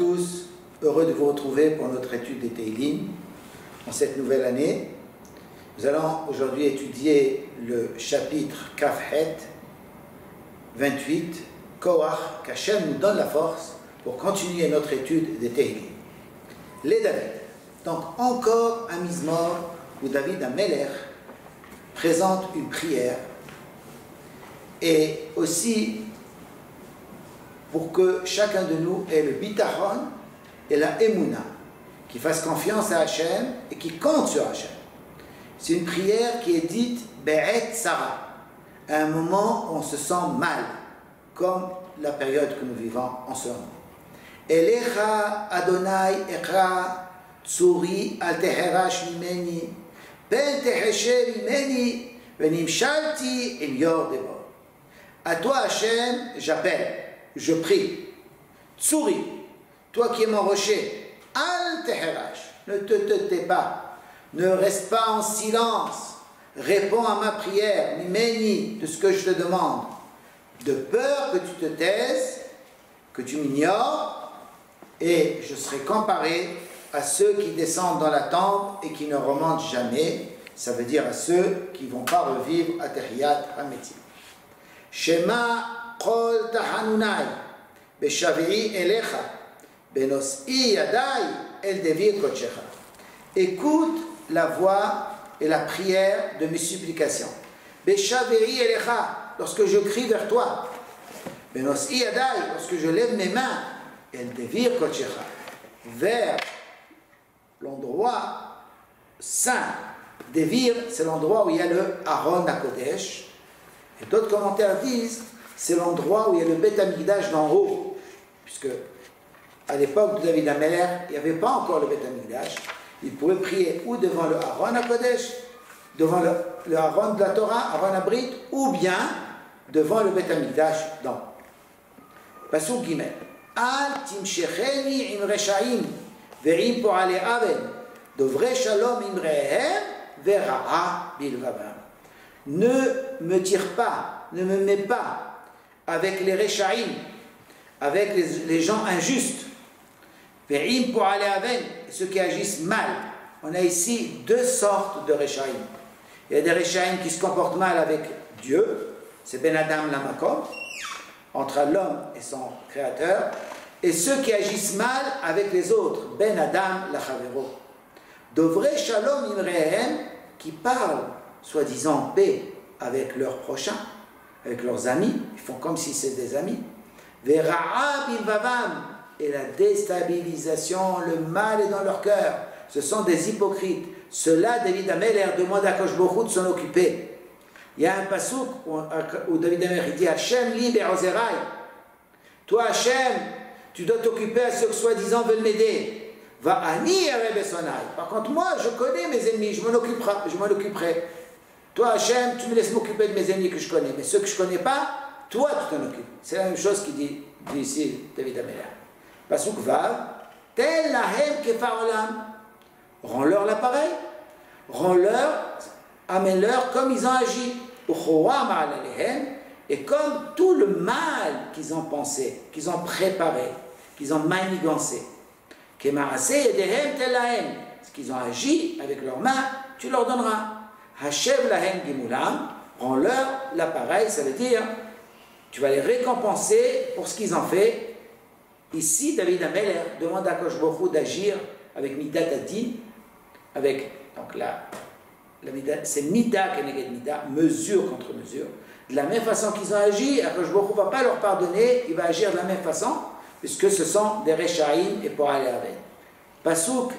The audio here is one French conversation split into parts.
tous, heureux de vous retrouver pour notre étude des Teilim en cette nouvelle année. Nous allons aujourd'hui étudier le chapitre Kafhet 28, Koach, qu'Hachem nous donne la force pour continuer notre étude des Teilim. Les David. Donc encore un Mizmor où David Amelech présente une prière et aussi pour que chacun de nous ait le bitachon et la emuna, qui fasse confiance à Hachem et qui compte sur Hachem. C'est une prière qui est dite Be'et Sarah, à un moment où on se sent mal, comme la période que nous vivons en ce moment. Elecha Adonai Ekra Tsuri al teherash mimeni ben teheshe mimeni venimshalti im yor debo. À toi Hachem, j'appelle, je prie. Tsuri, toi qui es mon rocher, al teherash, ne te tais pas, ne reste pas en silence, réponds à ma prière, mimeni, de ce que je te demande, de peur que tu te taises, que tu m'ignores, et je serai comparé à ceux qui descendent dans la tente et qui ne remontent jamais, ça veut dire à ceux qui ne vont pas revivre à Tehiyat HaMetim. Shema kol tahanunai, beshavi'i elecha, benos'i yadai el devir kochecha. Écoute la voix et la prière de mes supplications. Beshavi'i elecha, lorsque je crie vers toi. Benos'i yadai, lorsque je lève mes mains. El devir kochecha, vers l'endroit saint. Devir, c'est l'endroit où il y a le Aron HaKodesh. Et d'autres commentaires disent, c'est l'endroit où il y a le Beth Amikdash d'en haut. Puisque à l'époque de David Amelech, il n'y avait pas encore le Beth Amikdash. Il pouvait prier ou devant le Aron HaKodesh, devant le Aron de la Torah, Aron HaBrit, ou bien devant le Beth Amikdash d'en haut. Pasuk Gimel. Al timshecheni im reshaim ve'im po'ale aven dovre shalom im rehem ve'ra'a bilvavam. Ne me tire pas, ne me mets pas avec les reshaim, avec les gens injustes. Ve'im po'ale aven, ceux qui agissent mal. On a ici deux sortes de reshaim. Il y a des reshaim qui se comportent mal avec Dieu, c'est Ben Adam Lamakom, entre l'homme et son créateur, et ceux qui agissent mal avec les autres, Ben Adam Lachavero. Dovre Shalom Imrehem, qui parlent, soi-disant, paix avec leurs prochains, avec leurs amis, ils font comme si c'était des amis. Vera'a Bilvavam, et la déstabilisation, le mal est dans leur cœur. Ce sont des hypocrites. Cela, David Amelech demande à Kosh Baruch Hu de s'en occuper. Il y a un pasuk où David Amelech dit Hachem li be'ozerai. Toi Hachem, tu dois t'occuper à ceux qui soi-disant veulent m'aider. Va ani besonai. Par contre moi je connais mes ennemis, je m'en occuperai. Toi Hachem, tu me laisses m'occuper de mes ennemis que je connais, mais ceux que je ne connais pas, toi tu t'en occupes. C'est la même chose qu'il dit ici David Amelech. Pasuk vav tel lahem kefarolam. Rends-leur l'appareil, rends-leur, amène-leur comme ils ont agi, et comme tout le mal qu'ils ont pensé, qu'ils ont préparé, qu'ils ont manigancé. Ce qu'ils ont agi avec leurs mains, tu leur donneras. Hashev lahem gimulam, rends-leur l'appareil, ça veut dire, tu vas les récompenser pour ce qu'ils ont fait. Ici, David Amelech demande à Kosh Baruch Hu d'agir avec Midat Adin, avec donc c'est Mida Keneged Mida, mesure contre mesure. De la même façon qu'ils ont agi, Akadosh Baruch Hu ne va pas leur pardonner, il va agir de la même façon, puisque ce sont des Rechaïm et pour aller avec. Pasuk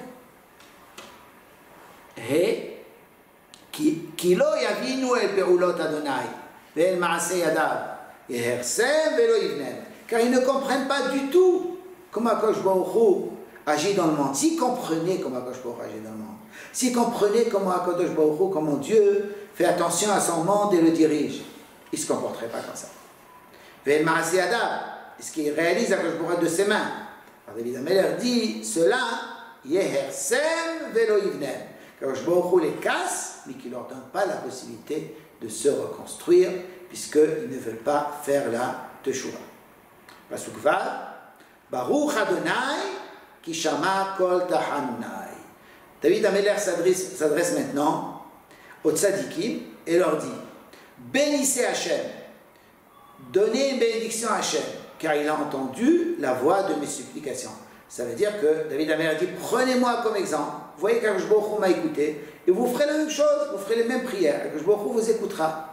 He Ki lo yavinu el peulot Adonai ve'el ma'aseh yadav yehersem ve'lo yivnem, car ils ne comprennent pas du tout comment Akadosh Baruch Hu agit dans le monde. S'ils comprenaient comment Akadosh Baruch Hu agit dans le monde, s'ils comprenaient comment Akadosh Baruch Hu, comment Dieu fait attention à son monde et le dirige, ils ne se comporteraient pas comme ça. Ve'el ma'aseh yadav, ce qu'il réalise Akadosh Baruch Hu de ses mains. Alors David Amelech dit cela, yehersem ve'lo yivnem. Akadosh Baruch Hu les casse, mais qui ne leur donne pas la possibilité de se reconstruire, puisqu'ils ne veulent pas faire la teshuva. Pasuk vav, Baruch Adonai ki shama kol tahanunai. David Amelech s'adresse maintenant aux tzadikim et leur dit, bénissez Hachem, donnez une bénédiction à Hachem, car il a entendu la voix de mes supplications. Ça veut dire que David Amelech dit, prenez-moi comme exemple, vous voyez qu'Akadosh Baruch Hu m'a écouté, et vous ferez la même chose, vous ferez les mêmes prières, Akadosh Baruch Hu vous écoutera.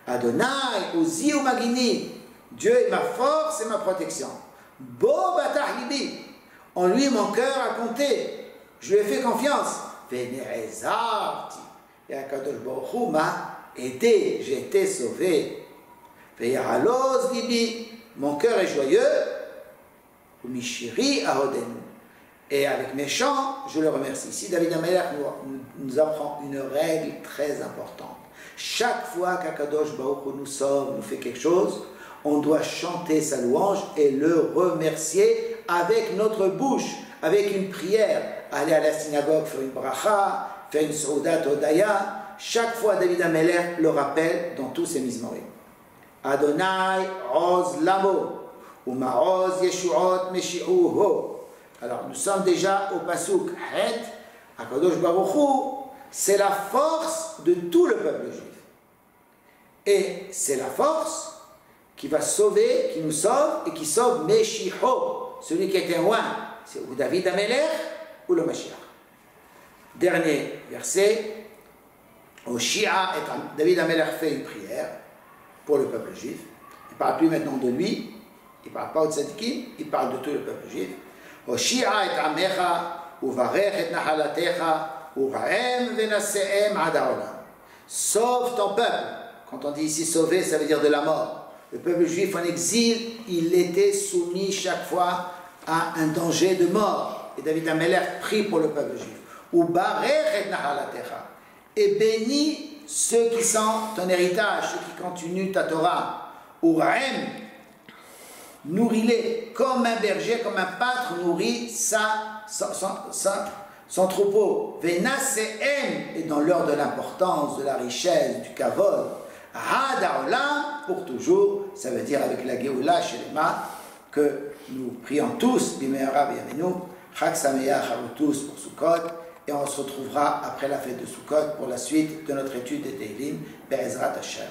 Adonai, Uzi ou Magini, Dieu est ma force et ma protection. Bo batah libi, en lui mon cœur a compté, je lui ai fait confiance. Venerezarti, et Akadosh Baruch Hu m'a aidé, j'ai été sauvé. Veyaraloz libi, mon cœur est joyeux. Umishiri ahodenu, et avec mes chants, je le remercie. Ici, David Amelech nous apprend une règle très importante. Chaque fois qu'Akadosh Baruch Hu nous sauve, nous fait quelque chose, on doit chanter sa louange et le remercier avec notre bouche, avec une prière. Aller à la synagogue, faire une bracha, faire une soudat odaya. Chaque fois, David Amelech le rappelle dans tous ses mizmorim. Adonai oz lamo, uma'oz yeshuot meshi'uho. Alors, nous sommes déjà au pasuk Het, Akadosh Baruch Hu, c'est la force de tout le peuple juif. Et c'est la force qui va sauver, qui nous sauve et qui sauve Meshiho, celui qui est un roi. C'est ou David Amelech ou le Mashiach. Dernier verset, David Amelech fait une prière pour le peuple juif. Il ne parle plus maintenant de lui, il ne parle pas de tzadikim, il parle de tout le peuple juif. Hoshia et amecha, uvarech et nahalatecha, uraem venaseem ad haolam. Sauve ton peuple. Quand on dit ici sauver, ça veut dire de la mort. Le peuple juif en exil, il était soumis chaque fois à un danger de mort. Et David Amelech prie pour le peuple juif. Uvarech et nahalatecha. Et bénis ceux qui sont ton héritage, ceux qui continuent ta Torah. Uraem, nourris-les comme un berger, comme un pâtre nourrit son troupeau. Venaseem, et dans l'heure de l'importance, de la richesse, du kavod. Had haolam, pour toujours, ça veut dire avec la Géoula Shelema, que nous prions tous, Bimehara B'Yameinu, Chag Sameach à vous tous pour Sukkot, et on se retrouvera après la fête de Sukkot pour la suite de notre étude des Tehillim, Be'ezrat Hashem.